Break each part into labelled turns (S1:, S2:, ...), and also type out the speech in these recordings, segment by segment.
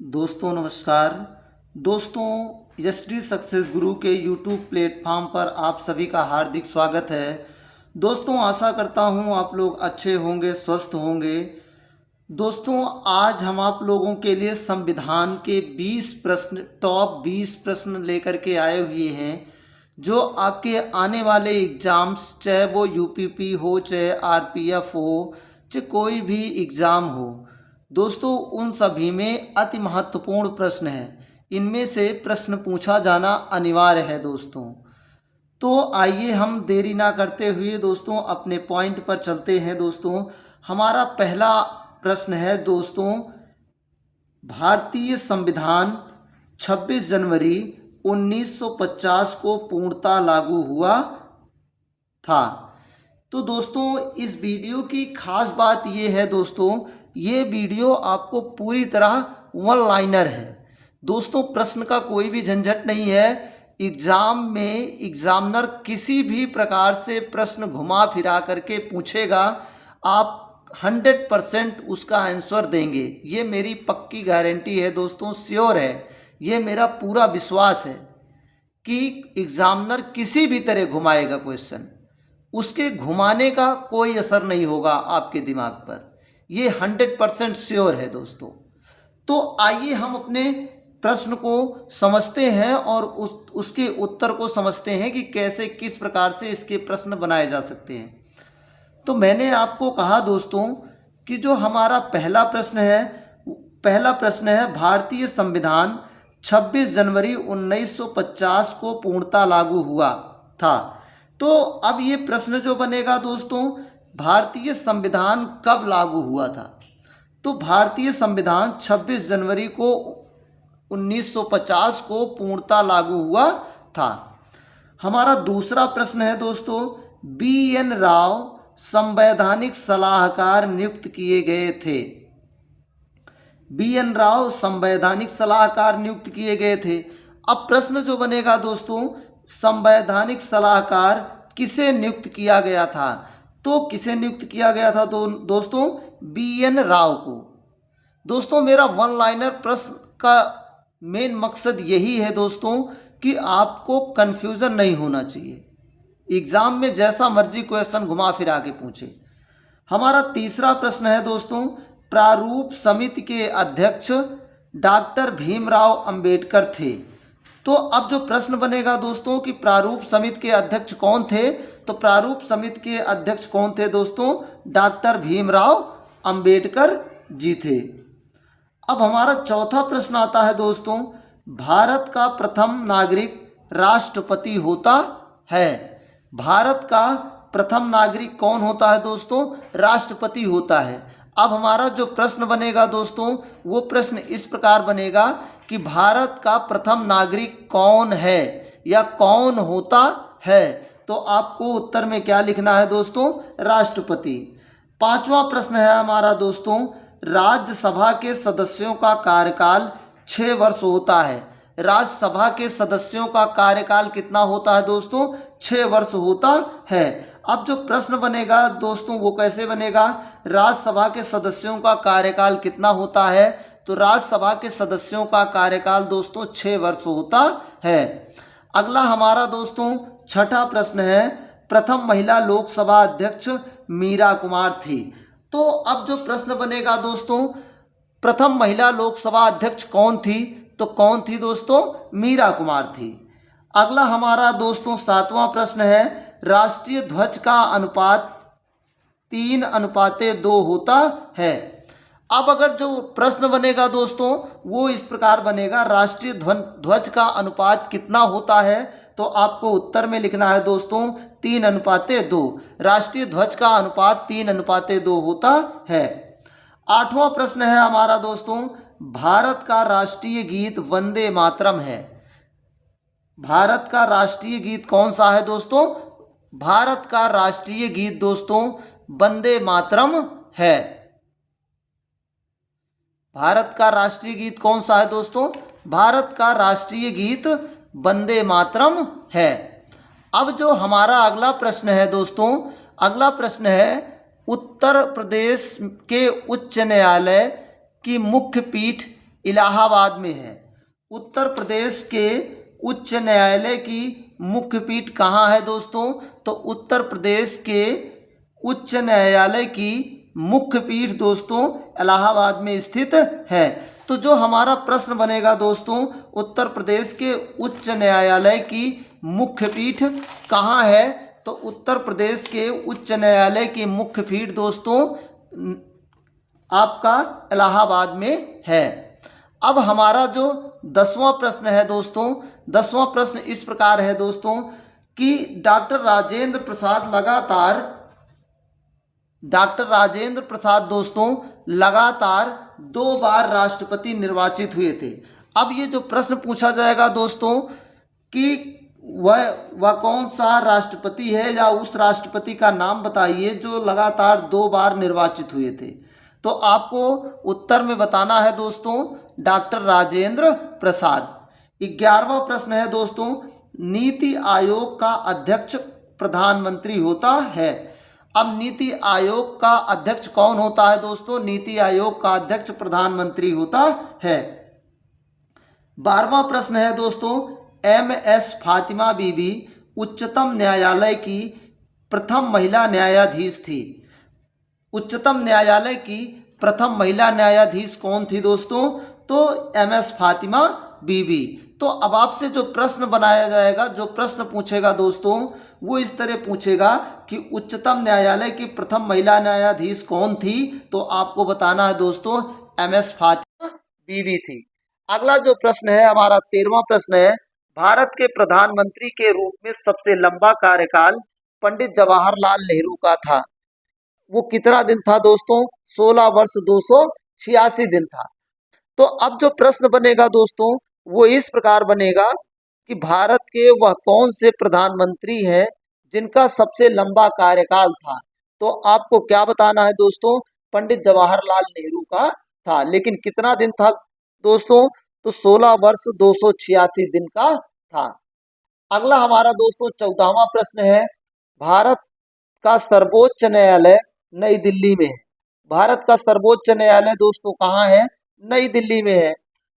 S1: दोस्तों नमस्कार। दोस्तों एसडी सक्सेस गुरु के यूट्यूब प्लेटफॉर्म पर आप सभी का हार्दिक स्वागत है। दोस्तों आशा करता हूं आप लोग अच्छे होंगे, स्वस्थ होंगे। दोस्तों आज हम आप लोगों के लिए संविधान के 20 प्रश्न, टॉप 20 प्रश्न लेकर के आए हुए हैं जो आपके आने वाले एग्ज़ाम्स, चाहे वो यूपीपी हो, चाहे आरपीएफ हो, चाहे कोई भी एग्ज़ाम हो, दोस्तों उन सभी में अति महत्वपूर्ण प्रश्न हैं। इनमें से प्रश्न पूछा जाना अनिवार्य है दोस्तों। तो आइए हम देरी ना करते हुए दोस्तों अपने पॉइंट पर चलते हैं। दोस्तों हमारा पहला प्रश्न है दोस्तों, भारतीय संविधान 26 जनवरी 1950 को पूर्णतः लागू हुआ था। तो दोस्तों इस वीडियो की खास बात ये है दोस्तों, ये वीडियो आपको पूरी तरह वन लाइनर है दोस्तों। प्रश्न का कोई भी झंझट नहीं है। एग्ज़ाम में एग्जामिनर किसी भी प्रकार से प्रश्न घुमा फिरा करके पूछेगा, आप 100% उसका आंसर देंगे, ये मेरी पक्की गारंटी है दोस्तों, श्योर है। ये मेरा पूरा विश्वास है कि एग्जामिनर किसी भी तरह घुमाएगा क्वेश्चन, उसके घुमाने का कोई असर नहीं होगा आपके दिमाग पर, ये 100% श्योर है दोस्तों। तो आइए हम अपने प्रश्न को समझते हैं और उसके उत्तर को समझते हैं कि कैसे, किस प्रकार से इसके प्रश्न बनाए जा सकते हैं। तो मैंने आपको कहा दोस्तों कि जो हमारा पहला प्रश्न है भारतीय संविधान 26 जनवरी 1950 को पूर्णतः लागू हुआ था। तो अब ये प्रश्न जो बनेगा दोस्तों, भारतीय संविधान कब लागू हुआ था? तो भारतीय संविधान 26 जनवरी को 1950 को पूर्णतः लागू हुआ था। हमारा दूसरा प्रश्न है दोस्तों, बी.एन. राव संवैधानिक सलाहकार नियुक्त किए गए थे। बी.एन. राव संवैधानिक सलाहकार नियुक्त किए गए थे। अब प्रश्न जो बनेगा दोस्तों, संवैधानिक सलाहकार किसे नियुक्त किया गया था? तो किसे नियुक्त किया गया था? तो दोस्तों बी.एन. राव को। दोस्तों मेरा वन लाइनर प्रश्न का मेन मकसद यही है दोस्तों कि आपको कन्फ्यूज़न नहीं होना चाहिए, एग्ज़ाम में जैसा मर्जी क्वेश्चन घुमा फिरा के पूछे। हमारा तीसरा प्रश्न है दोस्तों, प्रारूप समिति के अध्यक्ष डॉक्टर भीमराव अंबेडकर थे। तो अब जो प्रश्न बनेगा दोस्तों कि प्रारूप समिति के अध्यक्ष कौन थे? तो प्रारूप समिति के अध्यक्ष कौन थे दोस्तों? डॉक्टर भीमराव अंबेडकर जी थे। अब हमारा चौथा प्रश्न आता है दोस्तों, भारत का प्रथम नागरिक राष्ट्रपति होता है। भारत का प्रथम नागरिक कौन होता है दोस्तों? राष्ट्रपति होता है। अब हमारा जो प्रश्न बनेगा दोस्तों, वो प्रश्न इस प्रकार बनेगा कि भारत का प्रथम नागरिक कौन है या कौन होता है? तो आपको उत्तर में क्या लिखना है दोस्तों? राष्ट्रपति। पांचवा प्रश्न है हमारा दोस्तों, राज्यसभा के सदस्यों का कार्यकाल 6 वर्ष होता है। राज्यसभा के सदस्यों का कार्यकाल कितना होता है दोस्तों? 6 वर्ष होता है। अब जो प्रश्न बनेगा दोस्तों वो कैसे बनेगा? राज्यसभा के सदस्यों का कार्यकाल कितना होता है? तो राज्यसभा के सदस्यों का कार्यकाल दोस्तों 6 वर्ष होता है। अगला हमारा दोस्तों छठा प्रश्न है, प्रथम महिला लोकसभा अध्यक्ष मीरा कुमार थी। तो अब जो प्रश्न बनेगा दोस्तों, प्रथम महिला लोकसभा अध्यक्ष कौन थी? तो कौन थी दोस्तों? मीरा कुमार थी। अगला हमारा दोस्तों सातवां प्रश्न है, राष्ट्रीय ध्वज का अनुपात 3:2 होता है। अब अगर जो प्रश्न बनेगा दोस्तों वो इस प्रकार बनेगा, राष्ट्रीय ध्वज का अनुपात कितना होता है? तो आपको उत्तर में लिखना है दोस्तों 3:2। राष्ट्रीय ध्वज का अनुपात 3:2 होता है। आठवां प्रश्न है हमारा दोस्तों, भारत का राष्ट्रीय गीत वंदे मातरम है। भारत का राष्ट्रीय गीत कौन सा है दोस्तों? भारत का राष्ट्रीय गीत दोस्तों वंदे मातरम है। भारत का राष्ट्रीय गीत कौन सा है दोस्तों? भारत का राष्ट्रीय गीत वंदे मातरम है। अब जो हमारा अगला प्रश्न है दोस्तों, अगला प्रश्न है, उत्तर प्रदेश के उच्च न्यायालय की मुख्य पीठ इलाहाबाद में है। उत्तर प्रदेश के उच्च न्यायालय की मुख्य पीठ कहाँ है दोस्तों? तो उत्तर प्रदेश के उच्च न्यायालय की मुख्य पीठ दोस्तों इलाहाबाद में स्थित है। तो जो हमारा प्रश्न बनेगा दोस्तों, उत्तर प्रदेश के उच्च न्यायालय की मुख्य पीठ कहाँ है? तो उत्तर प्रदेश के उच्च न्यायालय की मुख्य पीठ दोस्तों आपका इलाहाबाद में है। अब हमारा जो 10वां प्रश्न है दोस्तों, 10वां प्रश्न इस प्रकार है दोस्तों कि डॉक्टर राजेंद्र प्रसाद दोस्तों लगातार 2 बार राष्ट्रपति निर्वाचित हुए थे। अब ये जो प्रश्न पूछा जाएगा दोस्तों कि वह कौन सा राष्ट्रपति है, या उस राष्ट्रपति का नाम बताइए जो लगातार 2 बार निर्वाचित हुए थे। तो आपको उत्तर में बताना है दोस्तों डॉक्टर राजेंद्र प्रसाद। 11वां प्रश्न है दोस्तों, नीति आयोग का अध्यक्ष प्रधानमंत्री होता है। अब नीति आयोग का अध्यक्ष कौन होता है दोस्तों? नीति आयोग का अध्यक्ष प्रधानमंत्री होता है। 12वां प्रश्न है दोस्तों, MS फातिमा बीबी उच्चतम न्यायालय की प्रथम महिला न्यायाधीश थी। उच्चतम न्यायालय की प्रथम महिला न्यायाधीश कौन थी दोस्तों? तो MS फातिमा बीबी। तो अब आपसे जो प्रश्न बनाया जाएगा, जो प्रश्न पूछेगा दोस्तों, वो इस तरह पूछेगा कि उच्चतम न्यायालय की प्रथम महिला न्यायाधीश कौन थी? तो आपको बताना है दोस्तों MS फातिमा बीबी थी। अगला जो प्रश्न है हमारा 13वां प्रश्न है, भारत के प्रधानमंत्री के रूप में सबसे लंबा कार्यकाल पंडित जवाहरलाल नेहरू का था। वो कितना दिन था दोस्तों? 16 वर्ष 286 दिन था। तो अब जो प्रश्न बनेगा दोस्तों वो इस प्रकार बनेगा कि भारत के वह कौन से प्रधानमंत्री हैं जिनका सबसे लंबा कार्यकाल था। तो आपको क्या बताना है दोस्तों? पंडित जवाहरलाल नेहरू का था। लेकिन कितना दिन था दोस्तों? तो 16 वर्ष 286 दिन का था। अगला हमारा दोस्तों 14वां प्रश्न है, भारत का सर्वोच्च न्यायालय नई दिल्ली में है। भारत का सर्वोच्च न्यायालय दोस्तों कहाँ है? नई दिल्ली में है।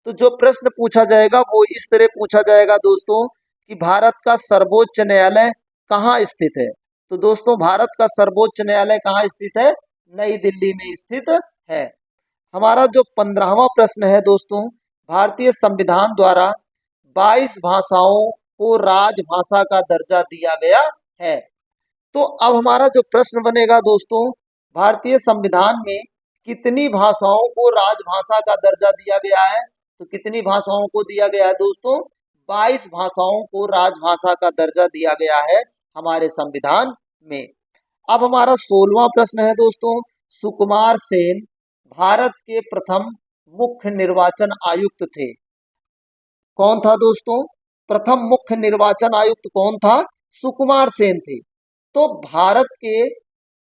S1: तो जो प्रश्न पूछा जाएगा वो इस तरह पूछा जाएगा दोस्तों कि भारत का सर्वोच्च न्यायालय कहाँ स्थित है। तो दोस्तों भारत का सर्वोच्च न्यायालय कहाँ स्थित है? नई दिल्ली में स्थित है। हमारा जो 15वां प्रश्न है दोस्तों, भारतीय संविधान द्वारा 22 भाषाओं को राजभाषा का दर्जा दिया गया है। तो अब हमारा जो प्रश्न बनेगा दोस्तों, भारतीय संविधान में कितनी भाषाओं को राजभाषा का दर्जा दिया गया है? तो कितनी भाषाओं को दिया गया है दोस्तों? 22 भाषाओं को राजभाषा का दर्जा दिया गया है हमारे संविधान में। अब हमारा 16वां प्रश्न है दोस्तों, सुकुमार सेन भारत के प्रथम मुख्य निर्वाचन आयुक्त थे। कौन था दोस्तों? प्रथम मुख्य निर्वाचन आयुक्त कौन था? सुकुमार सेन थे। तो भारत के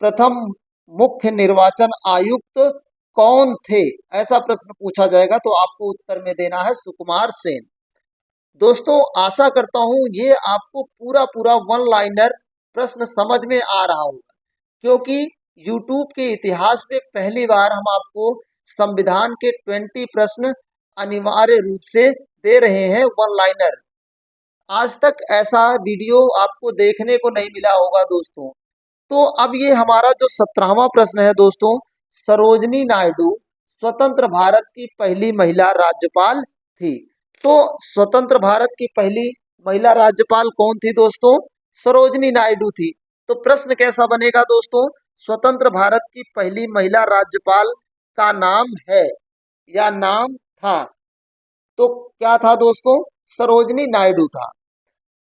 S1: प्रथम मुख्य निर्वाचन आयुक्त कौन थे, ऐसा प्रश्न पूछा जाएगा तो आपको उत्तर में देना है सुकुमार सेन। दोस्तों आशा करता हूं ये आपको पूरा वन लाइनर प्रश्न समझ में आ रहा होगा, क्योंकि YouTube के इतिहास में पहली बार हम आपको संविधान के 20 प्रश्न अनिवार्य रूप से दे रहे हैं वन लाइनर। आज तक ऐसा वीडियो आपको देखने को नहीं मिला होगा दोस्तों। तो अब ये हमारा जो 17वां प्रश्न है दोस्तों, सरोजनी नायडू स्वतंत्र भारत की पहली महिला राज्यपाल थी। तो स्वतंत्र भारत की पहली महिला राज्यपाल कौन थी दोस्तों? सरोजनी नायडू थी। तो प्रश्न कैसा बनेगा दोस्तों? स्वतंत्र भारत की पहली महिला राज्यपाल का नाम है या नाम था। तो क्या था दोस्तों? सरोजनी नायडू था।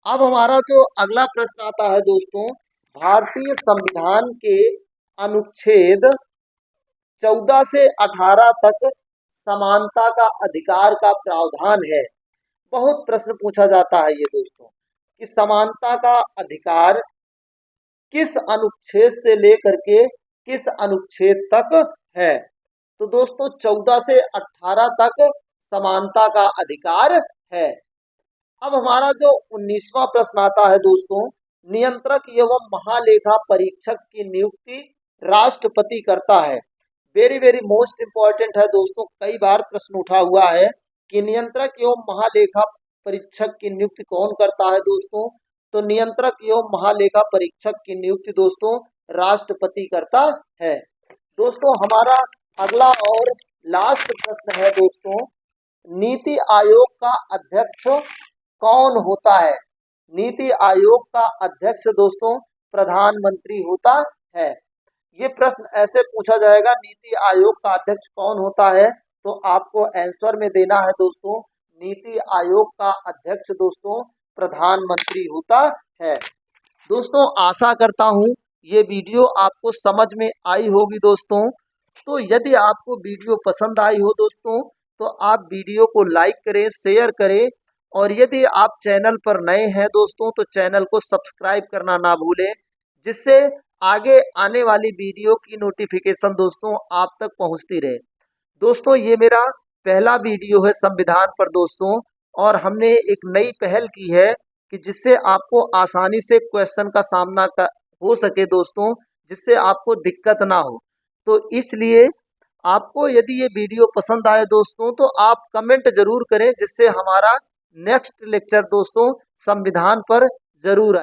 S1: अब हमारा जो अगला प्रश्न आता है दोस्तों, भारतीय संविधान के अनुच्छेद 14 से 18 तक समानता का अधिकार का प्रावधान है। बहुत प्रश्न पूछा जाता है ये दोस्तों कि समानता का अधिकार किस अनुच्छेद से लेकर के किस अनुच्छेद तक है। तो दोस्तों 14 से 18 तक समानता का अधिकार है। अब हमारा जो 19वां प्रश्न आता है दोस्तों, नियंत्रक एवं महालेखा परीक्षक की नियुक्ति राष्ट्रपति करता है। वेरी वेरी मोस्ट इम्पॉर्टेंट है दोस्तों, कई बार प्रश्न उठा हुआ है कि नियंत्रक एवं महालेखा परीक्षक की नियुक्ति कौन करता है दोस्तों। तो नियंत्रक एवं महालेखा परीक्षक की नियुक्ति दोस्तों राष्ट्रपति करता है। दोस्तों हमारा अगला और लास्ट प्रश्न है दोस्तों, नीति आयोग का अध्यक्ष कौन होता है। नीति आयोग का अध्यक्ष दोस्तों प्रधानमंत्री होता है। ये प्रश्न ऐसे पूछा जाएगा, नीति आयोग का अध्यक्ष कौन होता है, तो आपको आंसर में देना है दोस्तों नीति आयोग का अध्यक्ष दोस्तों प्रधानमंत्री होता है। दोस्तों आशा करता हूँ ये वीडियो आपको समझ में आई होगी दोस्तों। तो यदि आपको वीडियो पसंद आई हो दोस्तों तो आप वीडियो को लाइक करें, शेयर करें, और यदि आप चैनल पर नए हैं दोस्तों तो चैनल को सब्सक्राइब करना ना भूलें, जिससे आगे आने वाली वीडियो की नोटिफिकेशन दोस्तों आप तक पहुंचती रहे। दोस्तों ये मेरा पहला वीडियो है संविधान पर दोस्तों, और हमने एक नई पहल की है कि जिससे आपको आसानी से क्वेश्चन का सामना हो सके दोस्तों, जिससे आपको दिक्कत ना हो। तो इसलिए आपको यदि ये वीडियो पसंद आए दोस्तों तो आप कमेंट जरूर करें, जिससे हमारा नेक्स्ट लेक्चर दोस्तों संविधान पर जरूर आए।